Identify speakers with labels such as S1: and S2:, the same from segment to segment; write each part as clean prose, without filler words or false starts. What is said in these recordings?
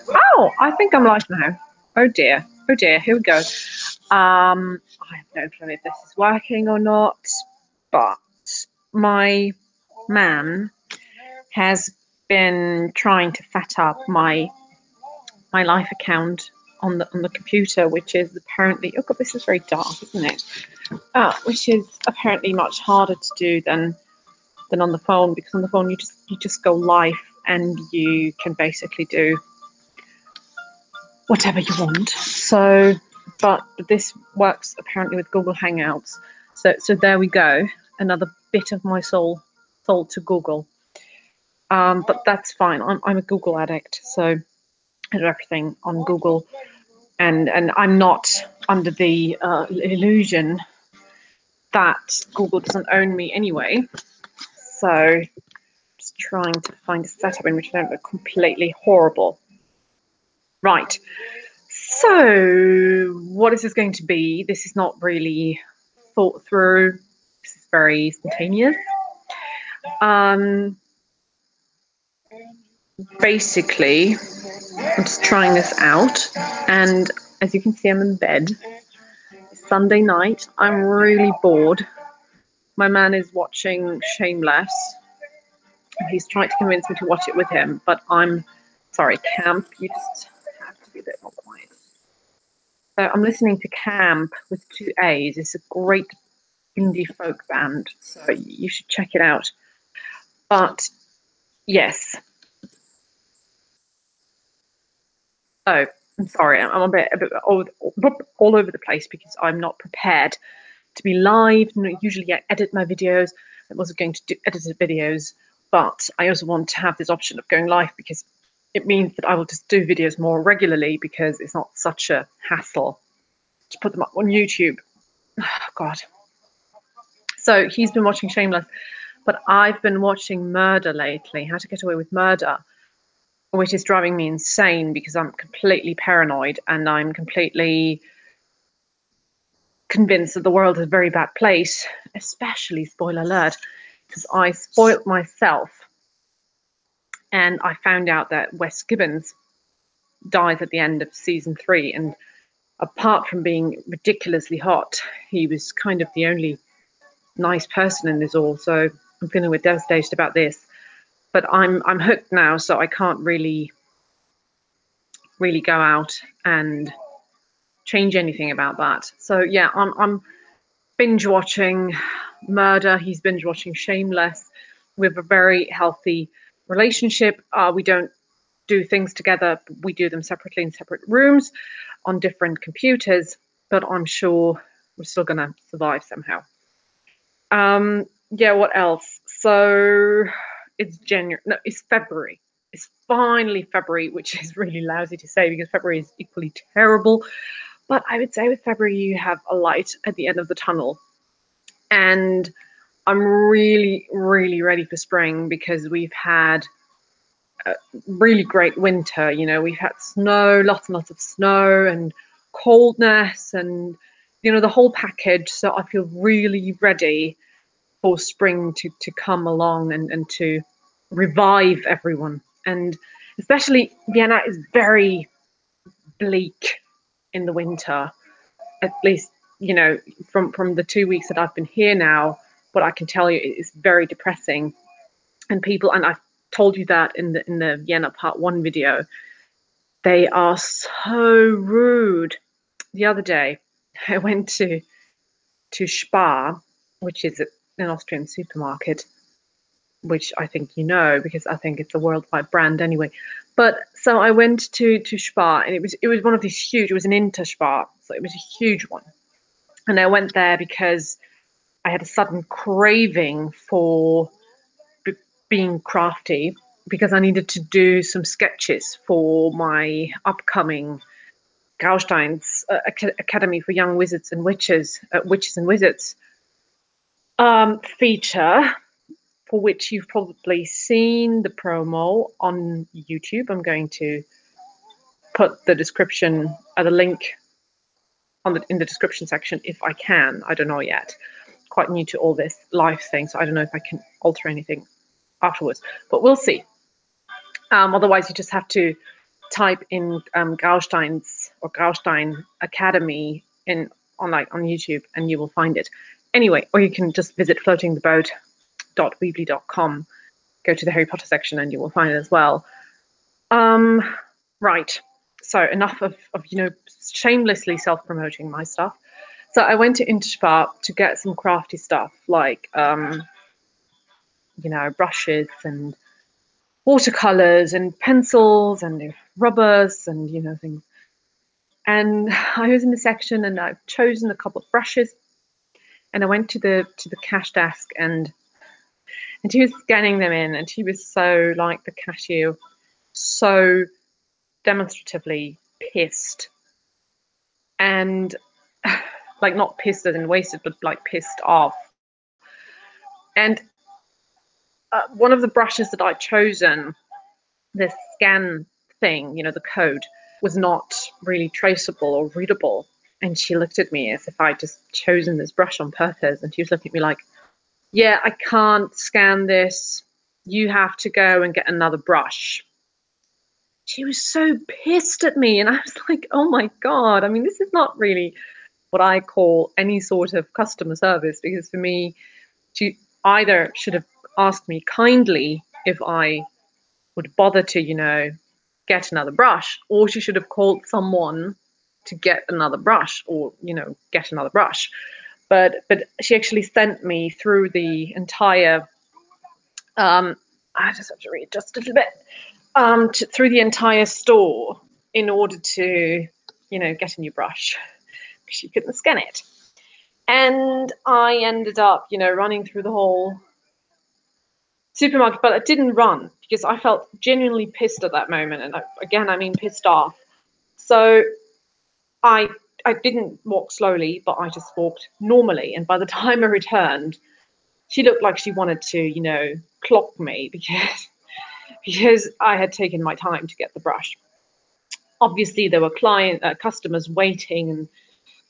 S1: Oh, I think I'm live now. Oh dear. Oh dear. Here we go. I have no clue if this is working or not, but my man has been trying to set up my live account on the computer, which is apparently, oh god, this is very dark, isn't it? Which is apparently much harder to do than on the phone, because on the phone you just go live and you can basically do whatever you want. So, but this works apparently with Google Hangouts. So there we go. Another bit of my soul to Google. But that's fine. I'm a Google addict, so I do everything on Google, and I'm not under the illusion that Google doesn't own me anyway. So just trying to find a setup in which I don't look completely horrible. Right. So what is this going to be? This is not really thought through. This is very spontaneous. Basically, I'm just trying this out, and as you can see, I'm in bed. It's Sunday night. I'm really bored. My man is watching Shameless. He's trying to convince me to watch it with him, but I'm sorry, Camp. You just have to be a bit more quiet. So I'm listening to Camp with 2 A's. It's a great indie folk band, so you should check it out. But yes. Oh, I'm sorry. I'm a bit all over the place because I'm not prepared to be live. Usually I edit my videos. I wasn't going to do edited videos, but I also want to have this option of going live because it means that I will just do videos more regularly because it's not such a hassle to put them up on YouTube. Oh, God. So he's been watching Shameless, but I've been watching Murder lately, How to Get Away with Murder, which is driving me insane because I'm completely paranoid and I'm completely convinced that the world is a very bad place, especially, spoiler alert, because I spoilt myself and I found out that Wes Gibbons dies at the end of season 3. And apart from being ridiculously hot, he was kind of the only nice person in this all. So I'm feeling a bit devastated about this. But I'm hooked now, so I can't really go out and change anything about that. So yeah, I'm binge watching Murder. He's binge watching Shameless. We have a very healthy relationship. We don't do things together. We do them separately in separate rooms on different computers, but I'm sure we're still going to survive somehow. Yeah, what else? So it's January. No, it's February. It's finally February, which is really lousy to say because February is equally terrible. But I would say with February, you have a light at the end of the tunnel. And I'm really, really ready for spring because we've had a really great winter. You know, we've had snow, lots and lots of snow and coldness and, you know, the whole package. So I feel really ready for spring to come along and to revive everyone. And especially Vienna is very bleak in the winter, at least, you know, from the 2 weeks that I've been here now. What I can tell you is very depressing. And people, and I've told you that in the Vienna Part 1 video, they are so rude. The other day, I went to Spar, which is an Austrian supermarket, which I think you know because I think it's a worldwide brand anyway. But so I went to Spar, and it was one of these huge. It was an Interspar, so it was a huge one. And I went there because I had a sudden craving for being crafty because I needed to do some sketches for my upcoming Graustein's Academy for Young Wizards and Witches, Witches and Wizards feature, for which you've probably seen the promo on YouTube. I'm going to put the description, the link in the description section if I can. I don't know yet. Quite new to all this live thing, so I don't know if I can alter anything afterwards, but we'll see. Otherwise, you just have to type in Graustein's or Graustein Academy on YouTube, and you will find it. Anyway, or you can just visit floatingtheboat.weebly.com, go to the Harry Potter section, and you will find it as well. Right. So enough of shamelessly self-promoting my stuff. So I went to Interspar to get some crafty stuff like brushes and watercolors and pencils and rubbers and things. And I was in the section and I've chosen a couple of brushes, and I went to the cash desk, and she was scanning them in, and she was so, like, the cashier, so demonstratively pissed, and like, not pissed as in wasted, but like pissed off. And one of the brushes that I'd chosen, the scan thing, the code, was not really traceable or readable. And she looked at me as if I'd just chosen this brush on purpose. And she was looking at me like, yeah, I can't scan this. You have to go and get another brush. She was so pissed at me. And I was like, oh my God. I mean, this is not really what I call any sort of customer service, because for me, she either should have asked me kindly if I would bother to, get another brush, or she should have called someone to get another brush, or, get another brush. But she actually sent me through the entire, I just have to read just a little bit, through the entire store in order to, get a new brush. She couldn't scan it. And I ended up, running through the whole supermarket, but I didn't run because I felt genuinely pissed at that moment. And I mean pissed off. So I didn't walk slowly, but I just walked normally. And by the time I returned, she looked like she wanted to, clock me because I had taken my time to get the brush. Obviously, there were customers waiting, and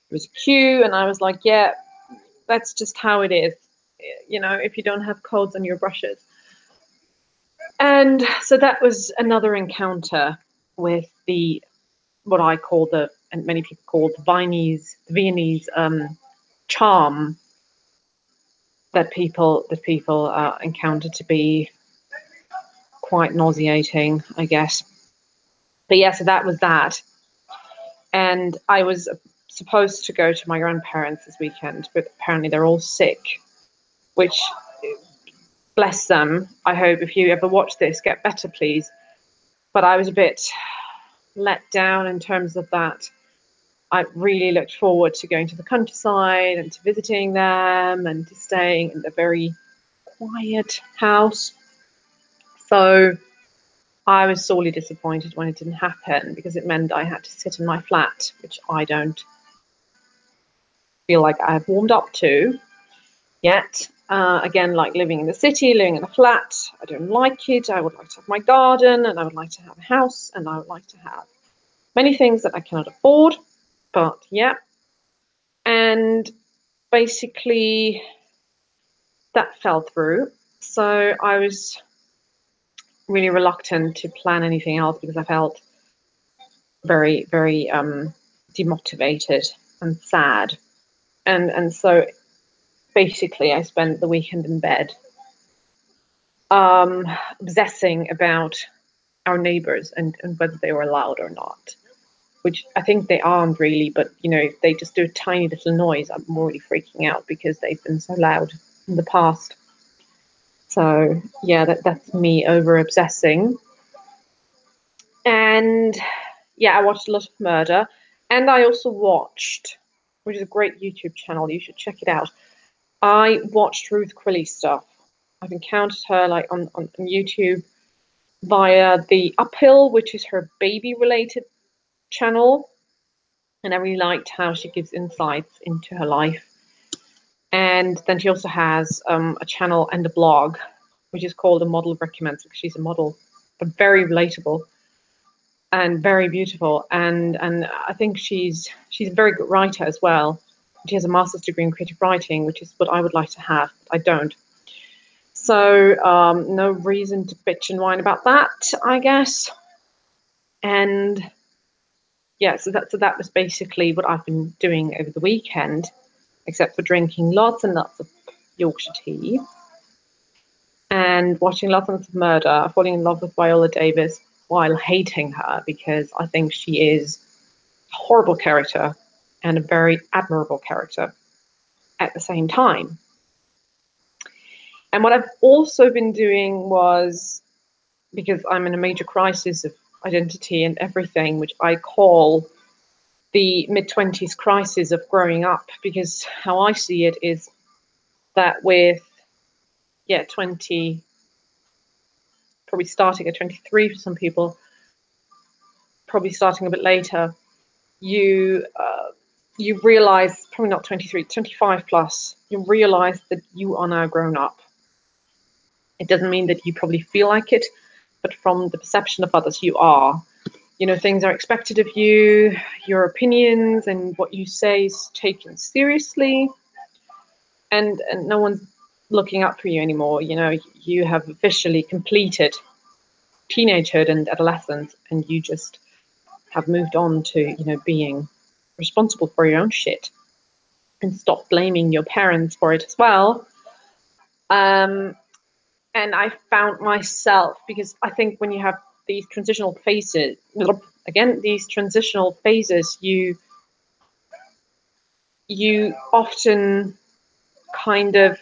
S1: there was a queue, and I was like, yeah, that's just how it is, if you don't have codes on your brushes. And so that was another encounter with what I call and many people call the Viennese charm that people encounter to be quite nauseating, I guess. But yeah, so that was that. And I was supposed to go to my grandparents this weekend, but apparently they're all sick, which, bless them. I hope if you ever watch this, get better, please. But I was a bit let down in terms of that. I really looked forward to going to the countryside and to visiting them and to staying in a very quiet house. So I was sorely disappointed when it didn't happen, because it meant I had to sit in my flat, which I don't feel like I've warmed up to yet. Again, like living in the city, living in a flat, I don't like it. I would like to have my garden, and I would like to have a house, and I would like to have many things that I cannot afford. But yeah. And basically that fell through. So I was really reluctant to plan anything else because I felt very, very demotivated and sad. And so basically I spent the weekend in bed, obsessing about our neighbors and whether they were allowed or not, which I think they aren't really, but if they just do a tiny little noise, I'm already freaking out because they've been so loud in the past. So yeah, that's me over obsessing. And yeah, I watched a lot of murder, and I also watched, which is a great YouTube channel, you should check it out. I watched Ruth Quilly stuff. I've encountered her like on YouTube via the Uphill, which is her baby related channel, and I really liked how she gives insights into her life. And then she also has a channel and a blog, which is called A Model Recommends, because she's a model, but very relatable and very beautiful. And I think she's a very good writer as well. She has a master's degree in creative writing, which is what I would like to have. I don't. So no reason to bitch and whine about that, I guess. And yeah, so that was basically what I've been doing over the weekend, except for drinking lots and lots of Yorkshire tea and watching lots and lots of murder, falling in love with Viola Davis while hating her because I think she is a horrible character and a very admirable character at the same time. And what I've also been doing was, because I'm in a major crisis of identity and everything, which I call the mid-20s crisis of growing up, because how I see it is that with 20, probably starting at 23 for some people, probably starting a bit later, you realize, probably not 23, 25 plus, you realize that you are now grown up. It doesn't mean that you probably feel like it, but from the perception of others, you are. You know, things are expected of you, your opinions and what you say is taken seriously, and no one's looking up for you anymore. You know, you have officially completed teenagehood and adolescence, and you just have moved on to, you know, being responsible for your own shit and stop blaming your parents for it as well. And I found myself, because I think when you have these transitional phases, again, these transitional phases, you often kind of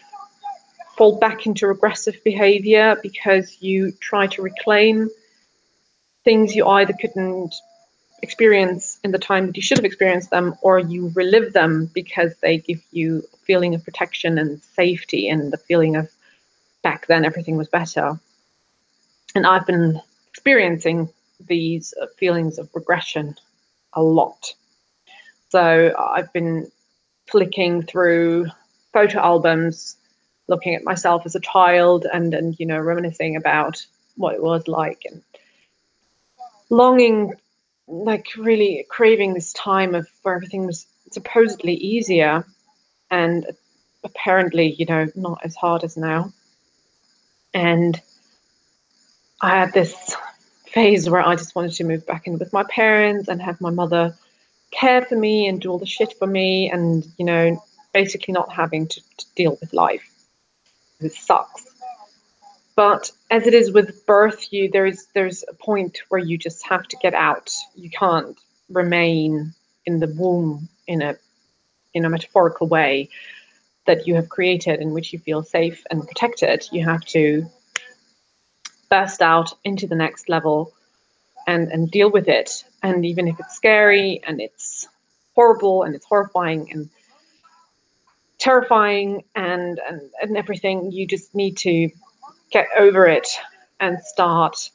S1: fall back into regressive behavior because you try to reclaim things you either couldn't experience in the time that you should have experienced them, or you relive them because they give you a feeling of protection and safety and the feeling of back then everything was better. And I've been experiencing these feelings of regression a lot. So I've been flicking through photo albums, looking at myself as a child, and you know, reminiscing about what it was like, and longing, like really craving this time of where everything was supposedly easier and apparently, you know, not as hard as now. And I had this phase where I just wanted to move back in with my parents and have my mother care for me and do all the shit for me, and you know, basically not having to deal with life. It sucks. But as it is with birth, there's a point where you just have to get out. You can't remain in the womb in a metaphorical way that you have created, in which you feel safe and protected. You have to burst out into the next level and deal with it. And even if it's scary and it's horrible and it's horrifying and terrifying and everything, you just need to get over it and start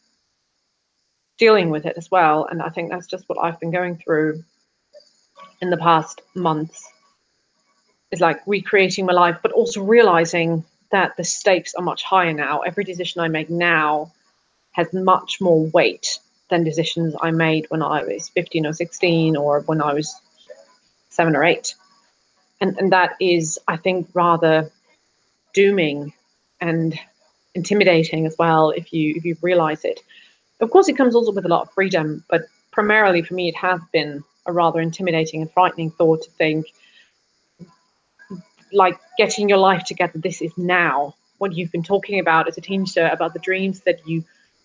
S1: dealing with it as well. And I think that's just what I've been going through in the past months, is like recreating my life, but also realizing that the stakes are much higher now. Every decision I make now has much more weight than decisions I made when I was 15 or 16 or when I was 7 or 8. And that is, I think, rather dooming and intimidating as well if you realize it. Of course, it comes also with a lot of freedom, but primarily for me, it has been a rather intimidating and frightening thought to think, like, getting your life together, this is now. What you've been talking about as a teenager, about the dreams that you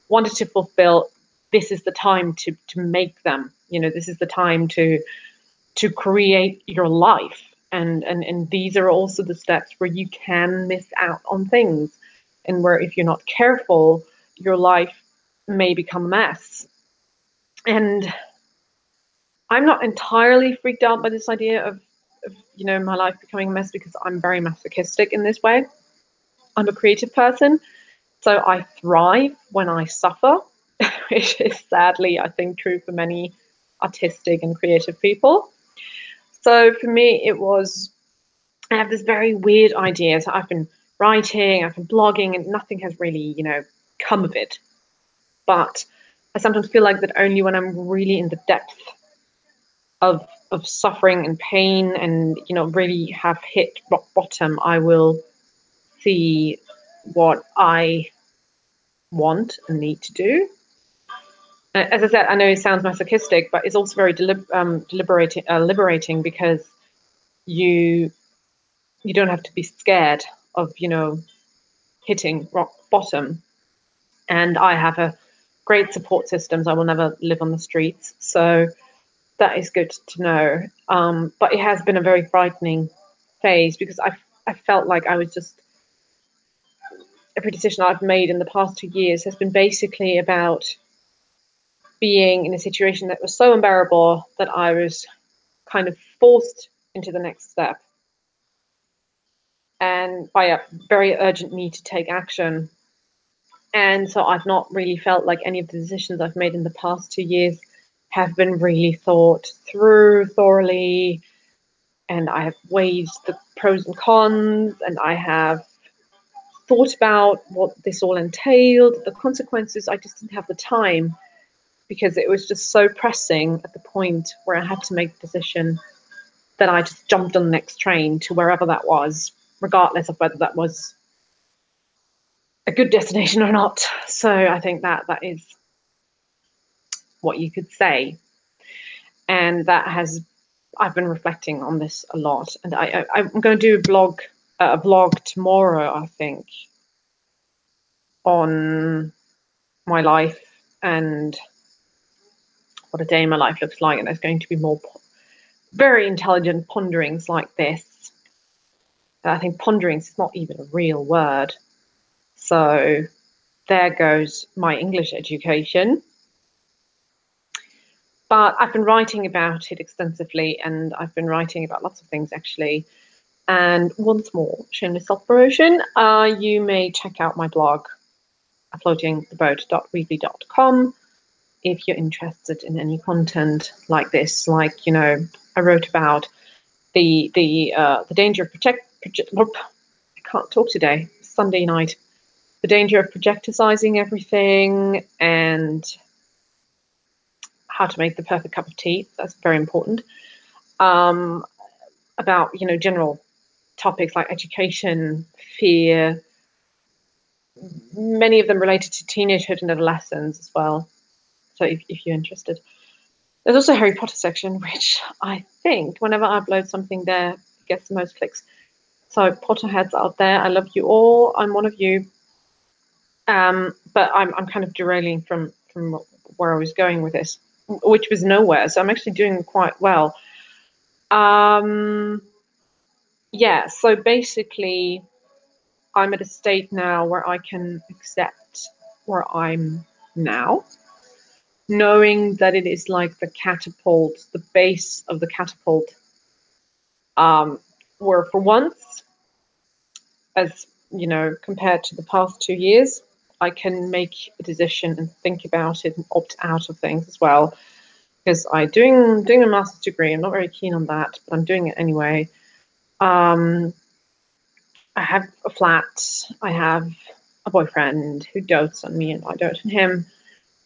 S1: wanted to fulfill, this is the time to make them. You know, this is the time to create your life. And these are also the steps where you can miss out on things, and where if you're not careful, your life may become a mess. And I'm not entirely freaked out by this idea of you know, my life becoming a mess, because I'm very masochistic in this way. I'm a creative person, so I thrive when I suffer, which is sadly, I think, true for many artistic and creative people. So for me, it was, I have this very weird idea. So I've been writing, I've been blogging, and nothing has really, you know, come of it. But I sometimes feel like that only when I'm really in the depth of suffering and pain and, you know, really have hit rock bottom, I will see what I want and need to do. As I said, I know it sounds masochistic, but it's also very liberating, because you don't have to be scared of, hitting rock bottom. And I have a great support systems. I will never live on the streets, so that is good to know. But it has been a very frightening phase, because I felt like I was just, every decision I've made in the past 2 years has been basically about being in a situation that was so unbearable that I was kind of forced into the next step, and by a very urgent need to take action. And so I've not really felt like any of the decisions I've made in the past 2 years have been really thought through thoroughly. And I have weighed the pros and cons, and I have thought about what this all entailed, the consequences. I just didn't have the time, because it was just so pressing at the point where I had to make the decision, that I just jumped on the next train to wherever that was, regardless of whether that was a good destination or not. So I think that is what you could say. And that has, I've been reflecting on this a lot. And I'm going to do a vlog tomorrow, I think, on my life and what a day in my life looks like. And there's going to be more very intelligent ponderings like this. I think ponderings is not even a real word. So there goes my English education. But I've been writing about it extensively, and I've been writing about lots of things, actually. And once more, shameless self-promotion, you may check out my blog, floatingtheboat.weebly.com, if you're interested in any content like this. Like, I wrote about the danger of I can't talk today. Sunday night. The danger of projecticizing everything, and how to make the perfect cup of tea. That's very important. About general topics like education, fear, many of them related to teenagehood and adolescence as well. So if you're interested. There's also a Harry Potter section, which I think whenever I upload something there, it gets the most clicks. So Potterheads out there, I love you all. I'm one of you. But I'm kind of derailing from where I was going with this, which was nowhere. So I'm actually doing quite well. Yeah, so basically, I'm at a state now where I can accept where I'm now, knowing that it is like the catapult, the base of the catapult, where for once, as compared to the past 2 years, I can make a decision and think about it and opt out of things as well. Because I'm doing a master's degree. I'm not very keen on that, but I'm doing it anyway. I have a flat. I have a boyfriend who dotes on me and I dote on him.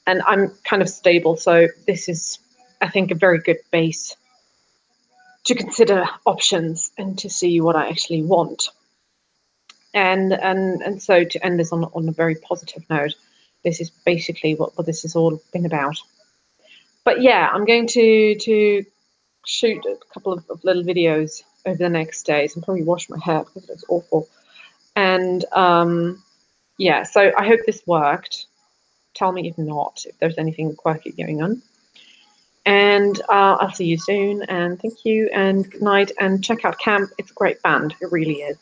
S1: And I'm kind of stable. So this is, I think, a very good base to consider options and to see what I actually want. And so to end this on a very positive note, this is basically what this has all been about. But yeah, I'm going to shoot a couple of little videos over the next days and probably wash my hair because it's awful. And yeah, so I hope this worked. Tell me if not, if there's anything quirky going on. And I'll see you soon, and thank you, and good night, and check out Camp. It's a great band, it really is.